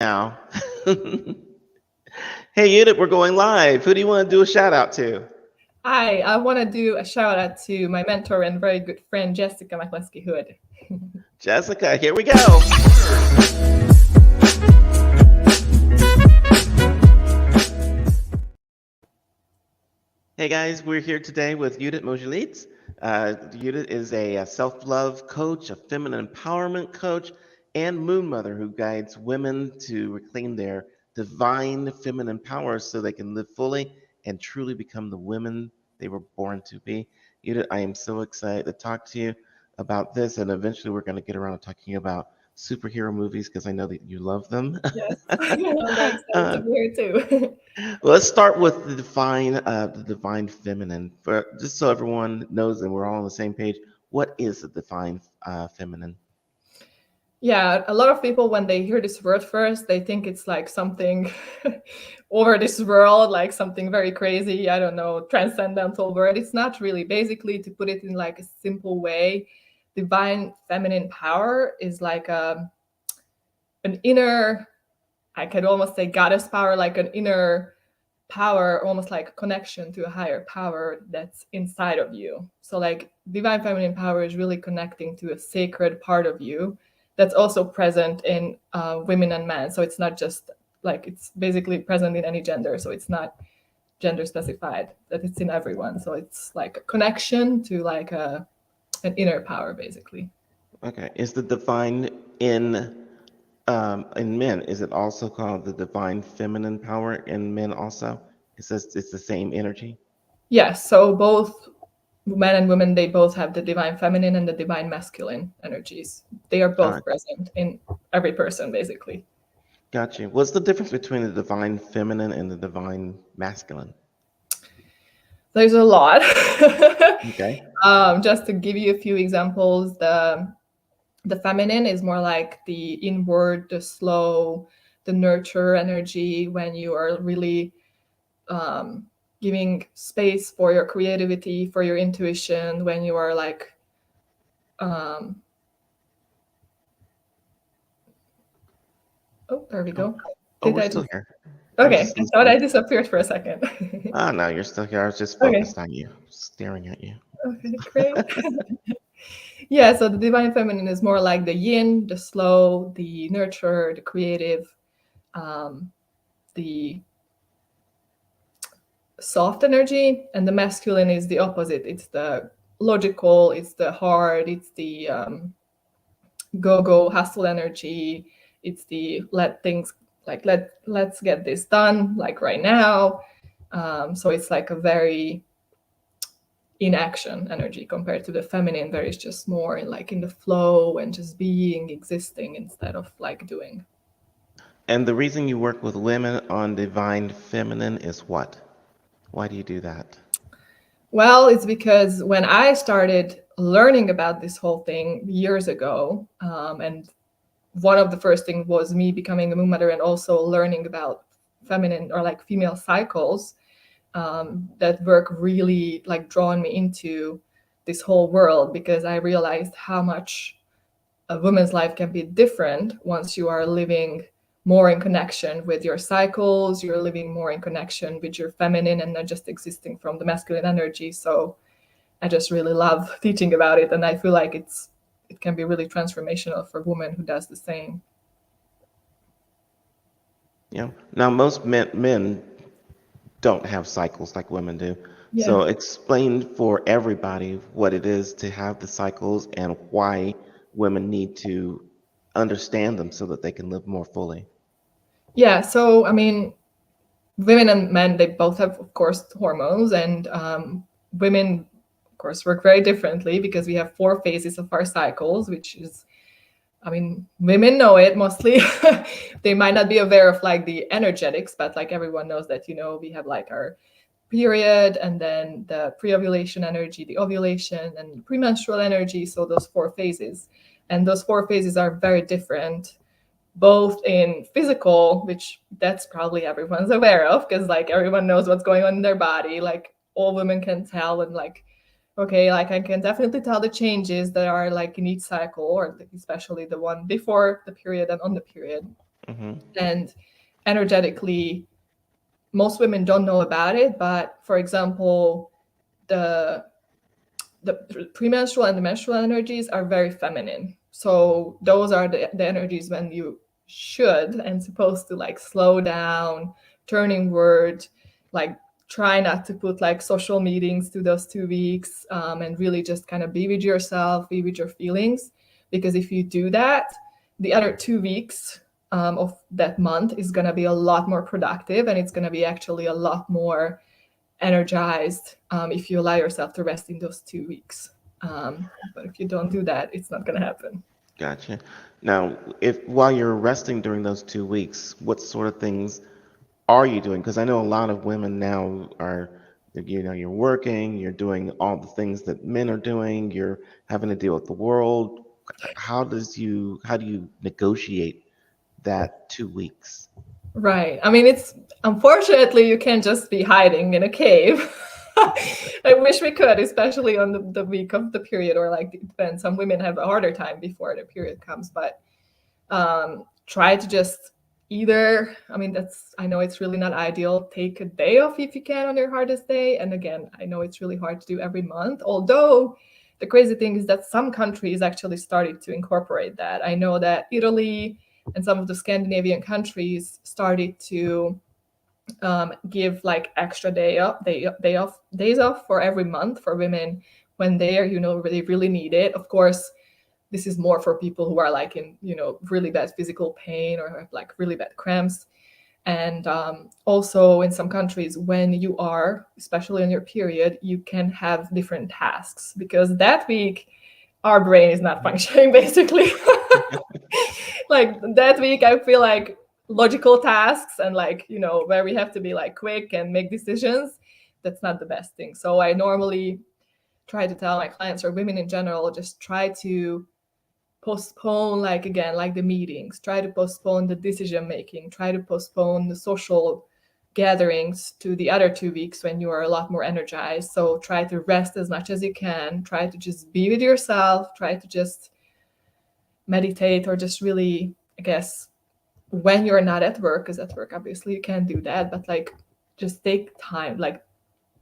Now. Hey, Judith, we're going live. Who do you want to do a shout out to? Hi, I want to do a shout out to my mentor and very good friend, Jessica McCluskey Hood. Jessica, here we go. Hey guys, we're here today with Judit Mozsolics. Judith is a self love coach, a feminine empowerment coach, and moon mother who guides women to reclaim their divine feminine powers so they can live fully and truly become the women they were born to be. Judith, I am so excited to talk to you about this, and eventually we're going to get around to talking about superhero movies because I know that you love them. Yes, I'm very excited to uh, be here too. Let's start with the divine feminine. For just so everyone knows and we're all on the same page, what is the divine feminine? Yeah, a lot of people, when they hear this word first, they think it's like something over this world, like something very crazy, I don't know, transcendental word. It's not really. Basically, to put it in like a simple way, divine feminine power is like an inner, I could almost say goddess power, like an inner power, almost like a connection to a higher power that's inside of you. So like divine feminine power is really connecting to a sacred part of you that's also present in women and men. So it's not just like, it's basically present in any gender, so it's not gender specified, that it's in everyone. So it's like a connection to like an inner power basically. Okay, is the divine in men? Is it also called the divine feminine power in men? Also, it says it's the same energy. Yes, so both men and women, they both have the divine feminine and the divine masculine energies. They are Uh, both present in every person basically. Gotcha. What's the difference between the divine feminine and the divine masculine? There's a lot. Okay. Just to give you a few examples, the feminine is more like the inward, the slow, the nurture energy, when you are really um, giving space for your creativity, for your intuition, when you are like um, oh, there we Oh, go. oh, Did we're I still just here. I was Okay, just I thought I listening. disappeared for a second. Ah, no, you're still here. I was just Okay, focused on you, staring at you. okay, great. Yeah, so the divine feminine is more like the yin, the slow, the nurture, the creative, um, the soft energy, and the masculine is the opposite. It's the logical, it's the hard, it's the go hustle energy, it's the let things, like let's get this done like right now. So it's like a very in action energy compared to the feminine, where it's just more like in the flow and just being, existing, instead of like doing. And the reason you work with women on divine feminine is what? Why do you do that? Well, it's because when I started learning about this whole thing years ago, and one of the first things was me becoming a moon mother and also learning about feminine or like female cycles, that work really like drawn me into this whole world, because I realized how much a woman's life can be different once you are living more in connection with your cycles, you're living more in connection with your feminine and not just existing from the masculine energy. So I just really love teaching about it, and I feel like it can be really transformational for women who does the same. Yeah. Now, most men don't have cycles like women do. Yeah. So explain for everybody what it is to have the cycles and why women need to understand them so that they can live more fully. Yeah, so I mean, women and men, they both have, of course, hormones, and women, of course, work very differently because we have 4 phases of our cycles, which is, I mean, women know it mostly. They might not be aware of like the energetics, but like everyone knows that, we have like our period, and then the pre-ovulation energy, the ovulation, and premenstrual energy. So those 4 phases. And those 4 phases are very different, both in physical, which that's probably everyone's aware of, because like everyone knows what's going on in their body. Like all women can tell, and like, okay, like I can definitely tell the changes that are like in each cycle, or especially the one before the period and on the period. Mm-hmm. And energetically, most women don't know about it, but for example, the premenstrual and the menstrual energies are very feminine. So those are the energies when you should and supposed to like slow down, turn inward, like try not to put like social meetings to those 2 weeks, and really just kind of be with yourself, be with your feelings. Because if you do that, the other 2 weeks of that month is going to be a lot more productive, and it's going to be actually a lot more energized if you allow yourself to rest in those 2 weeks. But if you don't do that, it's not going to happen. Gotcha. Now, if while you're resting during those 2 weeks, what sort of things are you doing? Because I know a lot of women now are, you're working, you're doing all the things that men are doing, you're having to deal with the world. How do you negotiate that 2 weeks? Right. I mean, it's unfortunately you can't just be hiding in a cave. I wish we could, especially on the week of the period, or like it depends. Some women have a harder time before the period comes, but try to just either, I mean, that's, I know it's really not ideal, take a day off if you can on your hardest day. And again, I know it's really hard to do every month, although the crazy thing is that some countries actually started to incorporate that. I know that Italy and some of the Scandinavian countries started to give like extra days off for every month for women when they are, really really need it. Of course, this is more for people who are like in, really bad physical pain or have like really bad cramps. And also in some countries, when you are, especially on your period, you can have different tasks because that week our brain is not functioning basically. Like that week, I feel like logical tasks and like, where we have to be like quick and make decisions, that's not the best thing. So I normally try to tell my clients or women in general, just try to postpone, like again, like the meetings, try to postpone the decision making, try to postpone the social gatherings to the other 2 weeks when you are a lot more energized. So try to rest as much as you can, try to just be with yourself, try to just meditate, or just really, I guess, when you're not at work, because at work obviously you can't do that, but like just take time, like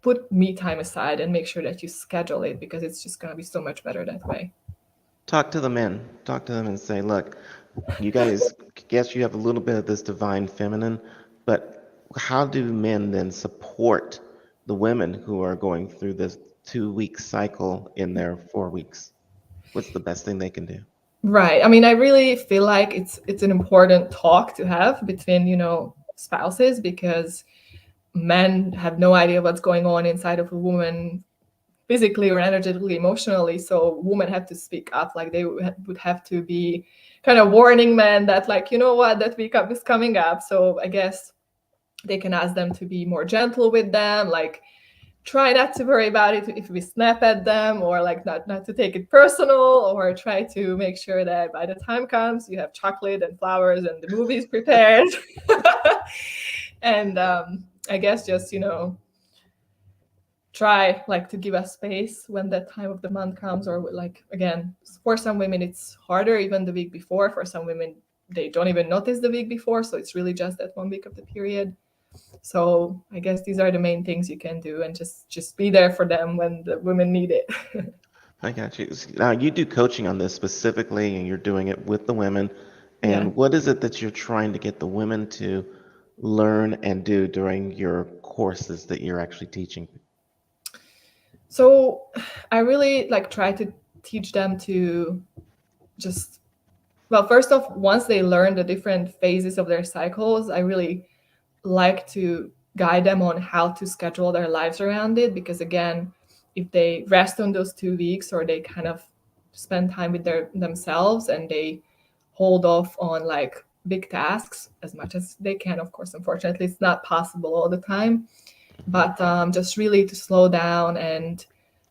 put me time aside and make sure that you schedule it, because it's just going to be so much better that way. Talk to the men. Talk to them and say, look, you guys, guess you have a little bit of this divine feminine, but how do men then support the women who are going through this 2 week cycle in their 4 weeks? What's the best thing they can do? Right. I mean, I really feel like it's an important talk to have between, spouses, because men have no idea what's going on inside of a woman physically or energetically, emotionally. So women have to speak up, like they would have to be kind of warning men that, like, you know what, that week up is coming up. So I guess they can ask them to be more gentle with them, like try not to worry about it if we snap at them, or like not to take it personal, or try to make sure that by the time comes you have chocolate and flowers and the movie's prepared. And I guess just, try like to give us space when that time of the month comes, or like again, for some women it's harder even the week before. For some women, they don't even notice the week before, so it's really just that 1 week of the period. So I guess these are the main things you can do, and just be there for them when the women need it. I got you. Now, you do coaching on this specifically, and you're doing it with the women. Yeah. And what is it that you're trying to get the women to learn and do during your courses that you're actually teaching? So I really like try to teach them to just, well, first off, once they learn the different phases of their cycles, I really like to guide them on how to schedule their lives around it. Because again, if they rest on those 2 weeks, or they kind of spend time with themselves, and they hold off on like big tasks as much as they can, of course, unfortunately it's not possible all the time, but just really to slow down and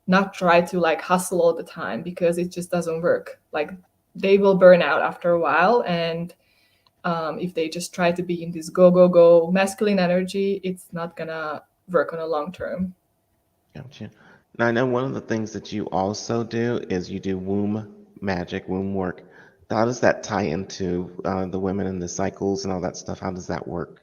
not try to like hustle all the time, because it just doesn't work. Like they will burn out after a while, and if they just try to be in this go go go masculine energy, it's not gonna work on a long term. Gotcha. Now, I know one of the things that you also do is you do womb magic, womb work. How does that tie into the women and the cycles and all that stuff? How does that work?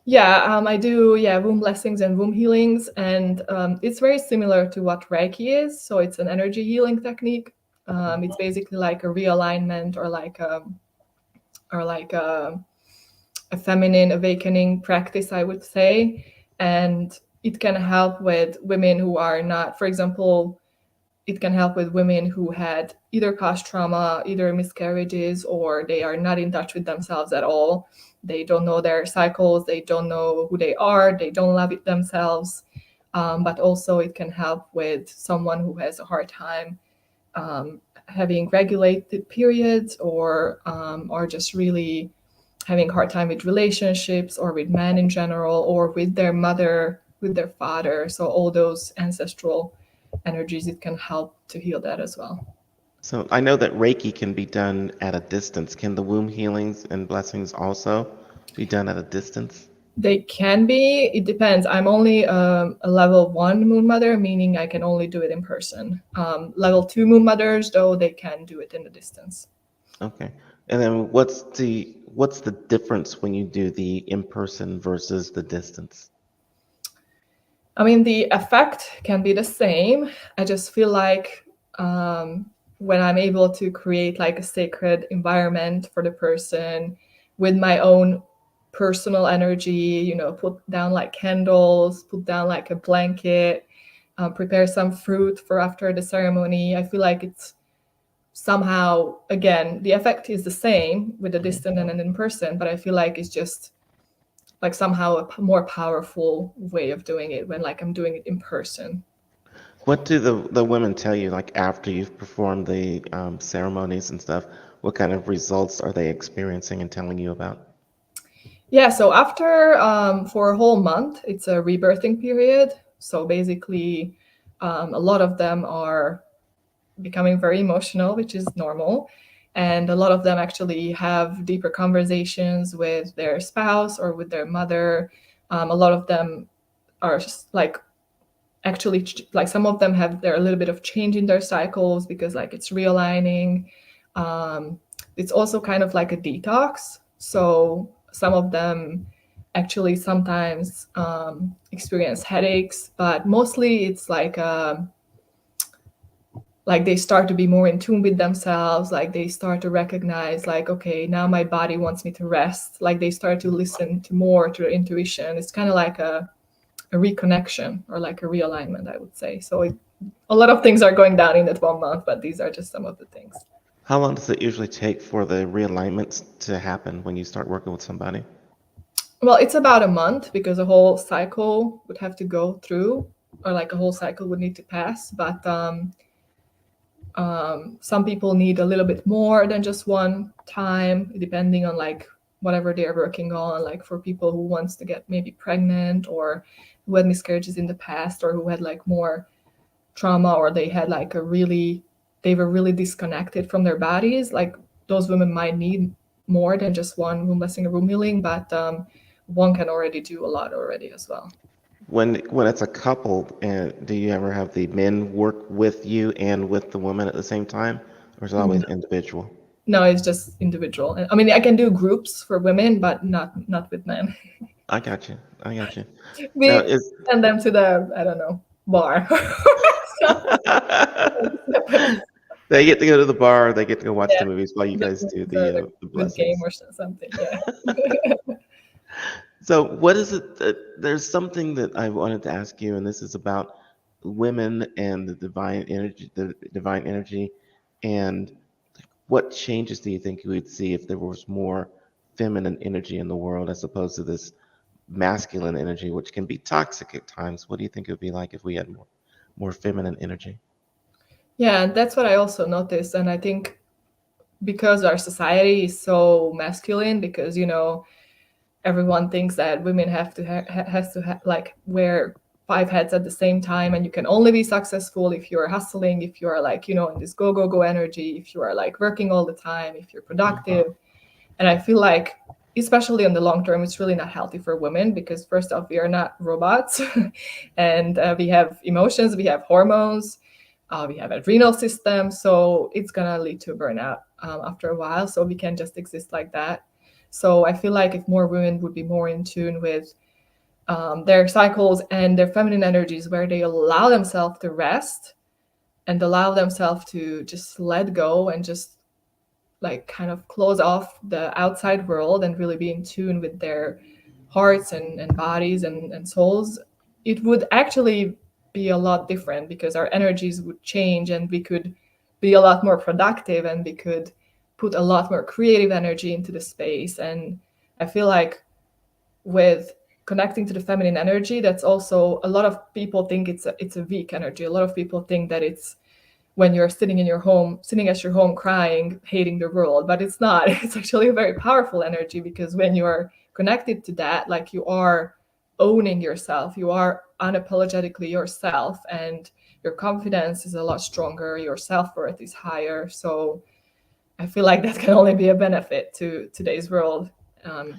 Yeah, I do, yeah, womb blessings and womb healings, and it's very similar to what Reiki is. So it's an energy healing technique. It's basically like a realignment, or like a feminine awakening practice, I would say. And it can help with women who are not, for example, it can help with women who had either past trauma, either miscarriages, or they are not in touch with themselves at all. They don't know their cycles, they don't know who they are, they don't love it themselves. But also, it can help with someone who has a hard time having regulated periods, or just really having a hard time with relationships, or with men in general, or with their mother, with their father. So all those ancestral energies, it can help to heal that as well. So I know that Reiki can be done at a distance. Can the womb healings and blessings also be done at a distance? They can be, it depends. I'm only a level 1 moon mother, meaning I can only do it in person. Level 2 moon mothers, though, they can do it in the distance. Okay. And then what's the difference when you do the in-person versus the distance? I mean, the effect can be the same. I just feel like when I'm able to create like a sacred environment for the person with my own personal energy, put down like candles, put down like a blanket, prepare some fruit for after the ceremony. I feel like it's somehow, again, the effect is the same with the Mhm. distant and in person, but I feel like it's just like somehow a more powerful way of doing it when like I'm doing it in person. What do the women tell you, like after you've performed the ceremonies and stuff? What kind of results are they experiencing and telling you about? Yeah, so after for a whole month, it's a rebirthing period. So basically, a lot of them are becoming very emotional, which is normal. And a lot of them actually have deeper conversations with their spouse or with their mother. A lot of them are like actually, like some of them have there a little bit of change in their cycles because like it's realigning. It's also kind of like a detox. So some of them actually sometimes experience headaches, but mostly it's like they start to be more in tune with themselves, like they start to recognize like, okay, now my body wants me to rest, like they start to listen to more to their intuition. It's kind of like a reconnection or like a realignment, I would say. So a lot of things are going down in that 1 month, but these are just some of the things. How long does it usually take for the realignments to happen when you start working with somebody? Well, it's about a month because a whole cycle would have to go through, or like a whole cycle would need to pass. But some people need a little bit more than just one time, depending on like whatever they're working on. Like for people who wants to get maybe pregnant, or who had miscarriages in the past, or who had like more trauma, or they had like they were really disconnected from their bodies, like those women might need more than just one womb blessing or womb healing, but one can already do a lot already as well. When it's a couple, do you ever have the men work with you and with the woman at the same time, or is it always individual? No, it's just individual. I mean, I can do groups for women, but not with men. I got you. I got you. Now We is send them to the, I don't know, bar. they get to go to the bar, they get to go watch Yeah, the movies while you the guys do movies or the the game blessings. or something. Yeah. So, what is it that there's something that I wanted to ask you, and this is about women and the divine energy, and what changes do you think you would see if there was more feminine energy in the world as opposed to this masculine energy, which can be toxic at times? What do you think it would be like if we had more feminine energy? Yeah, and that's what I also noticed. And I think because our society is so masculine, because everyone thinks that women have to has to like wear 5 hats at the same time, and you can only be successful if you're hustling, if you are like in this go go go energy, if you are like working all the time, if you're productive. And I feel like, especially in the long term, it's really not healthy for women because first off, we are not robots, and we have emotions, we have hormones, we have adrenal system, so it's gonna lead to burnout after a while, so we can just exist like that. So I feel like if more women would be more in tune with their cycles and their feminine energies, where they allow themselves to rest and allow themselves to just let go and just like kind of close off the outside world and really be in tune with their hearts and bodies and souls, it would actually be a lot different, because our energies would change and we could be a lot more productive and we could put a lot more creative energy into the space. And I feel like with connecting to the feminine energy, that's also, a lot of people think it's a weak energy. A lot of people think that it's when you're sitting in your home, sitting at your home crying, hating the world, but it's not. It's actually a very powerful energy, because when you're connected to that, like, you are owning yourself, you are unapologetically yourself, and your confidence is a lot stronger, your self-worth is higher. So I feel like that can only be a benefit to today's world,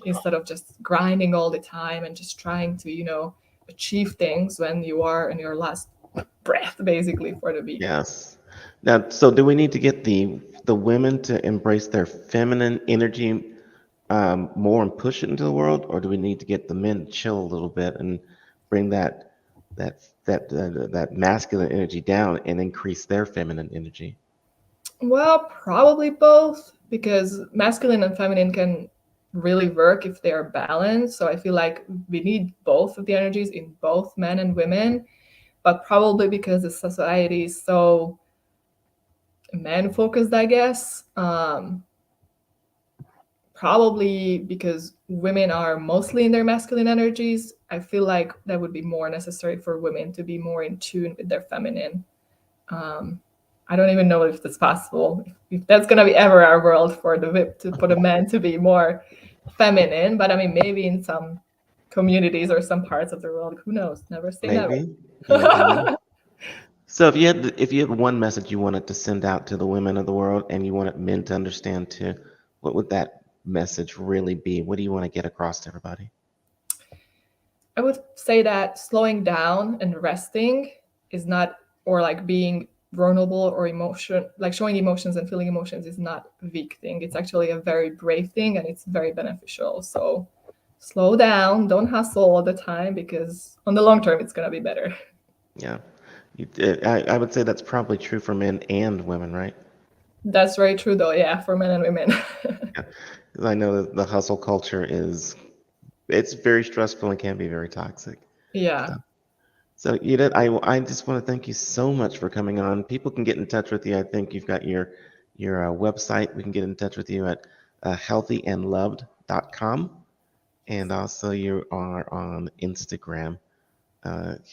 instead of just grinding all the time and just trying to, achieve things when you are in your last breath, basically, for the week. Yes. Now, so do we need to get the women to embrace their feminine energy more and push it into the world, or do we need to get the men to chill a little bit and bring that masculine energy down and increase their feminine energy? Well, probably both, because masculine and feminine can really work if they are balanced. So I feel like we need both of the energies in both men and women, but probably because the society is so man focused, I guess. Probably because women are mostly in their masculine energies, I feel like that would be more necessary for women to be more in tune with their feminine. Um, I don't even know if that's possible. If that's gonna be ever our world for the men to be more feminine, but I mean, maybe in some communities or some parts of the world, who knows? Never say never. Maybe. You never know. So if you had one message you wanted to send out to the women of the world and you wanted men to understand too, what would that message really be? What do you want to get across to everybody? I would say that slowing down and resting is not, or like being vulnerable or emotion, like showing emotions and feeling emotions, is not a weak thing. It's actually a very brave thing, and it's very beneficial. So slow down, don't hustle all the time, because on the long term, it's going to be better. Yeah. I would say that's probably true for men and women, right? That's very true, though. Yeah, for men and women. Yeah. 'Cause I know that the hustle culture it's very stressful and can be very toxic. Yeah. So, Edith, I just want to thank you so much for coming on. People can get in touch with you. I think you've got your website. We can get in touch with you at healthyandloved.com. And also you are on Instagram,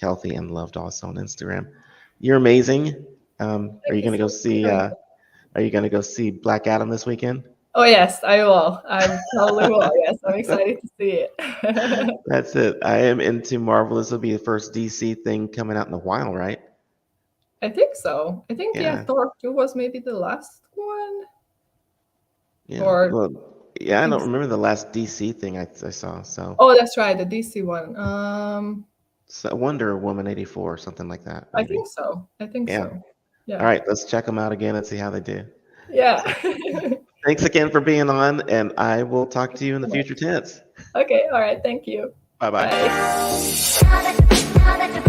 Healthy and Loved also on Instagram. You're amazing. Are Thank you you going to so go much for see having me. are you going to go see Black Adam this weekend? Oh, yes, I will. I probably will. Yes, I'm excited to see it. That's it. I am into Marvel. This will be the first DC thing coming out in a while, right? I think so. I think, yeah, Yeah. Thor 2 was maybe the last one. Yeah. Or Well, I yeah, I think don't remember the last DC thing I saw. Oh, that's right, the DC one. So Wonder Woman 84 or something like that, I maybe. think so. I think Yeah. so. All Yeah. right, let's check them out again and see how they do. Yeah. So Thank thanks again for being on, and I will talk to you you in so the much. future tense. Okay, all right. Thank you. Bye bye. Bye.